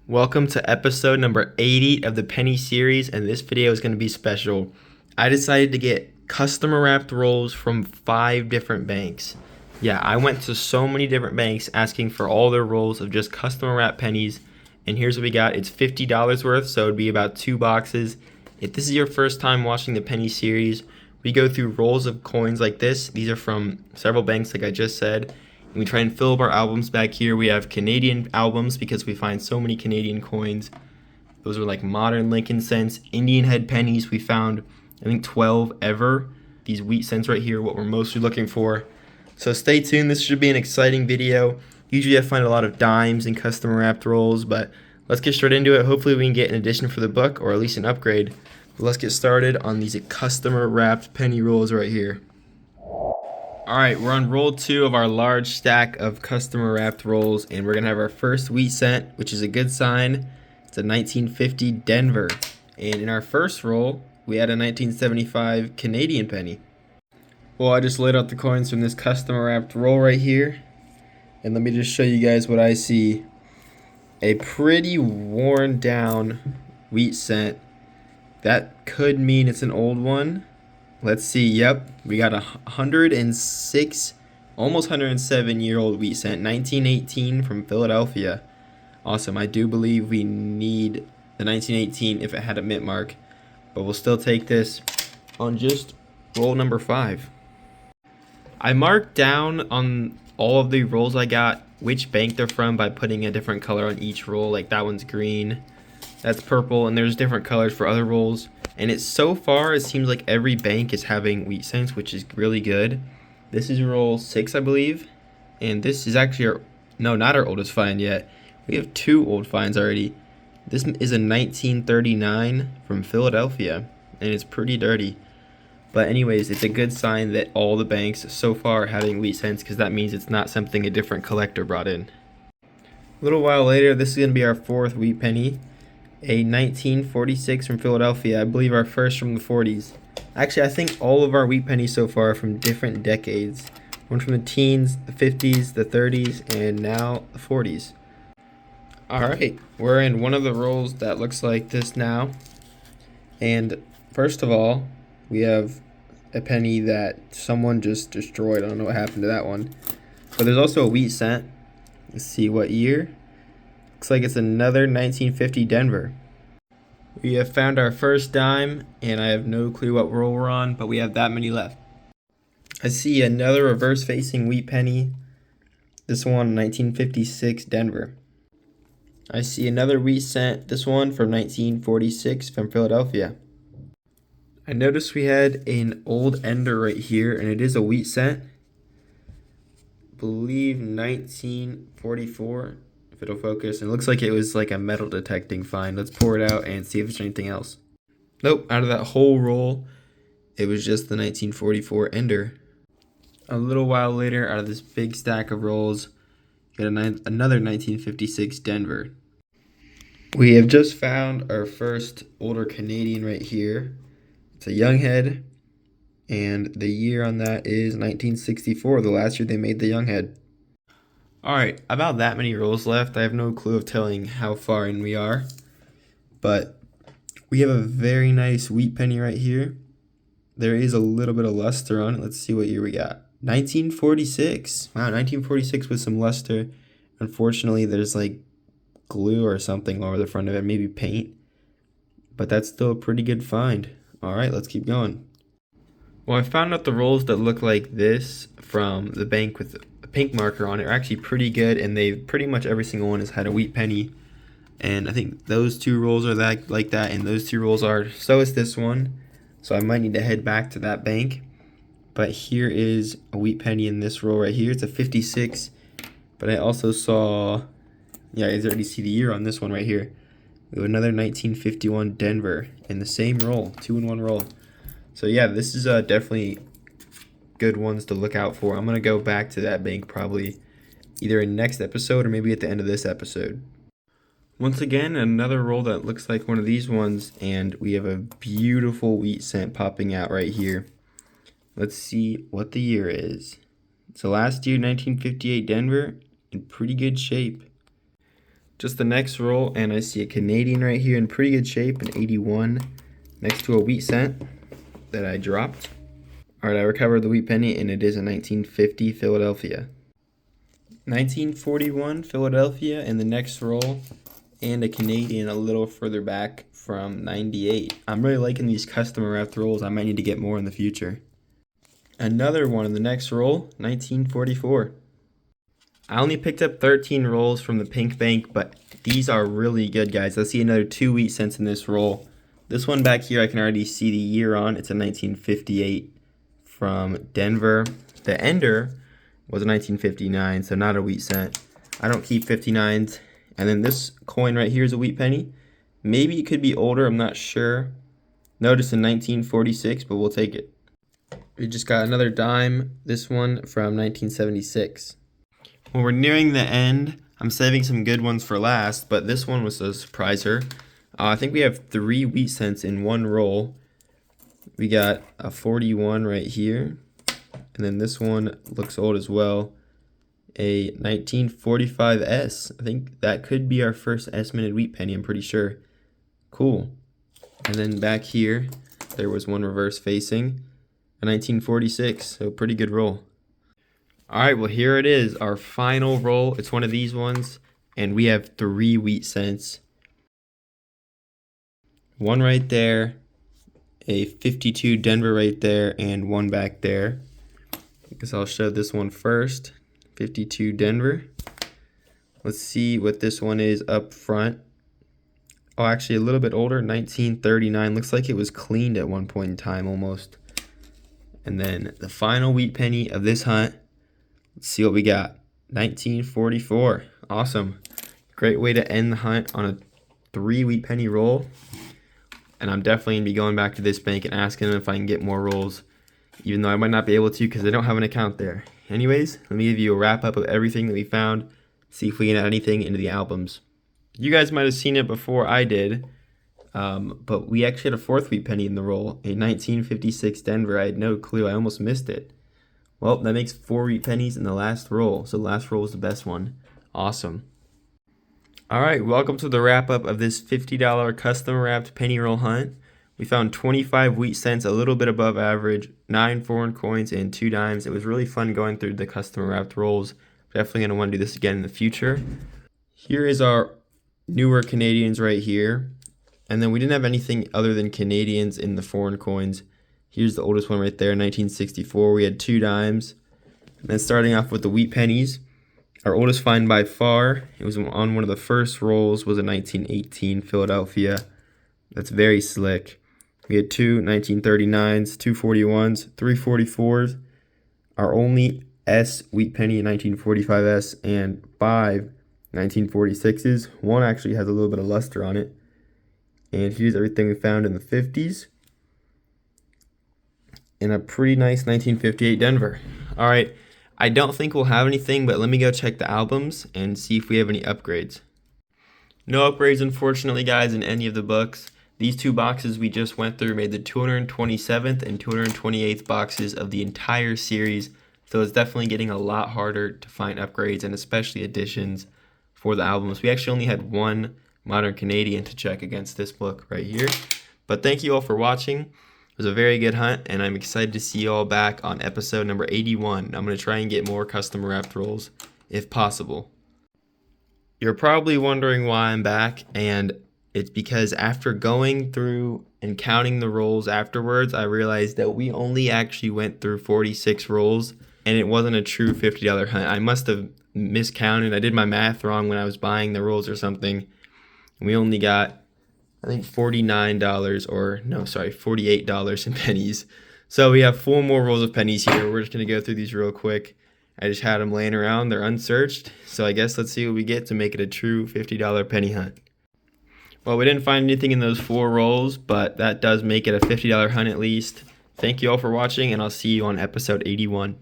Welcome to episode number 80 of the Penny series, and this video is going to be special. I decided to get customer wrapped rolls from 5 different banks. Yeah, I went to so many different banks asking for all their rolls of just customer wrapped pennies, and here's what we got. It's $50 worth, so it'd be about 2 boxes. If this is your first time watching the Penny series, we go through rolls of coins like this. These are from several banks, like I just said. And we try and fill up our albums back here. We have Canadian albums because we find so many Canadian coins. Those are like modern Lincoln cents, Indian head pennies. We found, I think, 12 ever. These wheat cents right here, what we're mostly looking for. So stay tuned. This should be an exciting video. Usually I find a lot of dimes and customer wrapped rolls, but let's get straight into it. Hopefully we can get an addition for the book, or at least an upgrade. But let's get started on these customer wrapped penny rolls right here. Alright, we're on roll 2 of our large stack of customer wrapped rolls, and we're going to have our first wheat cent, which is a good sign. It's a 1950 Denver. And in our first roll, we had a 1975 Canadian penny. Well, I just laid out the coins from this customer wrapped roll right here. And let me just show you guys what I see. A pretty worn down wheat cent. That could mean it's an old one. Let's see. Yep, we got a 106, almost 107-year-old wheat cent, 1918 from Philadelphia. Awesome. I do believe we need the 1918 if it had a mint mark, but we'll still take this on just roll number 5. I marked down on all of the rolls I got which bank they're from by putting a different color on each roll. Like that one's green, that's purple, and there's different colors for other rolls. And it's so far, it seems like every bank is having wheat cents, which is really good. This is roll 6, I believe. And this is actually our, no, not our oldest find yet. We have 2 old finds already. This is a 1939 from Philadelphia, and it's pretty dirty. But anyways, it's a good sign that all the banks so far are having wheat cents, because that means it's not something a different collector brought in. A little while later, this is going to be our 4th wheat penny. A 1946 from Philadelphia, I believe our first from the 40s. Actually, I think all of our wheat pennies so far are from different decades. One from the teens, the 50s, the 30s, and now the 40s. Alright, we're in one of the rolls that looks like this now. And first of all, we have a penny that someone just destroyed. I don't know what happened to that one. But there's also a wheat cent. Let's see what year. Looks like it's another 1950 Denver. We have found our first dime, and I have no clue what roll we're on, but we have that many left. I see another reverse-facing wheat penny. This one, 1956 Denver. I see another wheat cent. This one from 1946 from Philadelphia. I noticed we had an old ender right here, and it is a wheat cent. I believe 1944. If it'll focus. And it looks like it was like a metal detecting find. Let's pour it out and see if there's anything else. Nope, out of that whole roll, it was just the 1944 ender. A little while later, out of this big stack of rolls, got another 1956 Denver. We have just found our first older Canadian right here. It's a young head, and the year on that is 1964, the last year they made the young head. Alright, about that many rolls left. I have no clue of telling how far in we are. But we have a very nice wheat penny right here. There is a little bit of luster on it. Let's see what year we got. 1946. Wow, 1946 with some luster. Unfortunately, there's like glue or something over the front of it. Maybe paint. But that's still a pretty good find. Alright, let's keep going. Well, I found out the rolls that look like this from the bank with a pink marker on it are actually pretty good, and they've pretty much every single one has had a wheat penny. And I think those 2 rolls are that like that, and those 2 rolls are. So is this one. So I might need to head back to that bank. But here is a wheat penny in this roll right here. It's a 56. But I also saw, yeah, I already see the year on this one right here. We have another 1951 Denver in the same roll, 2 in 1 roll. So yeah, this is definitely good ones to look out for. I'm going to go back to that bank probably either in next episode or maybe at the end of this episode. Once again, another roll that looks like one of these ones, and we have a beautiful wheat cent popping out right here. Let's see what the year is. So last year, 1958 Denver, in pretty good shape. Just the next roll, and I see a Canadian right here in pretty good shape, an 81, next to a wheat cent that I dropped. All right, I recovered the wheat penny, and it is a 1950 Philadelphia. 1941 Philadelphia in the next roll, and a Canadian a little further back from 98. I'm really liking these custom wrapped rolls. I might need to get more in the future. Another one in the next roll, 1944. I only picked up 13 rolls from the pink bank, but these are really good, guys. Let's see another 2 wheat cents in this roll. This one back here, I can already see the year on. It's a 1958 from Denver. The ender was a 1959, so not a wheat cent. I don't keep 59s. And then this coin right here is a wheat penny. Maybe it could be older, I'm not sure. Notice in 1946, but we'll take it. We just got another dime, this one from 1976. Well, we're nearing the end. I'm saving some good ones for last, but this one was a surpriser. I think we have 3 wheat cents in one roll. We got a 41 right here. And then this one looks old as well. A 1945 S. I think that could be our first S-minted wheat penny, I'm pretty sure. Cool. And then back here, there was one reverse facing. A 1946, so pretty good roll. All right, well, here it is, our final roll. It's one of these ones, and we have 3 wheat cents. One right there, a 52 Denver right there, and one back there. I guess I'll show this one first. 52 Denver. Let's see what this one is up front. Oh, actually a little bit older, 1939. Looks like it was cleaned at one point in time almost. And then the final wheat penny of this hunt. Let's see what we got. 1944. Awesome. Great way to end the hunt on a 3 wheat penny roll. And I'm definitely going to be going back to this bank and asking them if I can get more rolls, even though I might not be able to because they don't have an account there. Anyways, let me give you a wrap up of everything that we found, see if we can add anything into the albums. You guys might have seen it before I did, but we actually had a 4th wheat penny in the roll, a 1956 Denver. I had no clue. I almost missed it. Well, that makes 4 wheat pennies in the last roll, so the last roll was the best one. Awesome. All right, welcome to the wrap up of this $50 custom wrapped penny roll hunt. We found 25 wheat cents, a little bit above average, 9 foreign coins, and 2 dimes. It was really fun going through the custom wrapped rolls. Definitely going to want to do this again in the future. Here is our newer Canadians right here. And then we didn't have anything other than Canadians in the foreign coins. Here's the oldest one right there, 1964. We had 2 dimes. And then starting off with the wheat pennies. Our oldest find by far, it was on one of the first rolls, was a 1918 Philadelphia. That's very slick. We had 2 1939s, 2 41s, 3 44s. Our only S wheat penny, 1945S, and 5 1946s. One actually has a little bit of luster on it. And here's everything we found in the 50s. And a pretty nice 1958 Denver. All right, I don't think we'll have anything, but let me go check the albums and see if we have any upgrades. No upgrades, unfortunately, guys, in any of the books. These 2 boxes we just went through made the 227th and 228th boxes of the entire series, so it's definitely getting a lot harder to find upgrades and especially additions for the albums. We actually only had 1 Modern Canadian to check against this book right here. But thank you all for watching. It was a very good hunt, and I'm excited to see you all back on episode number 81. I'm going to try and get more custom wrapped rolls if possible. You're probably wondering why I'm back, and it's because after going through and counting the rolls afterwards, I realized that we only actually went through 46 rolls, and it wasn't a true $50 hunt. I must have miscounted. I did my math wrong when I was buying the rolls or something. We only got, I think, $48 in pennies. So we have 4 more rolls of pennies here. We're just going to go through these real quick. I just had them laying around. They're unsearched. So I guess let's see what we get to make it a true $50 penny hunt. Well, we didn't find anything in those 4 rolls, but that does make it a $50 hunt at least. Thank you all for watching, and I'll see you on episode 81.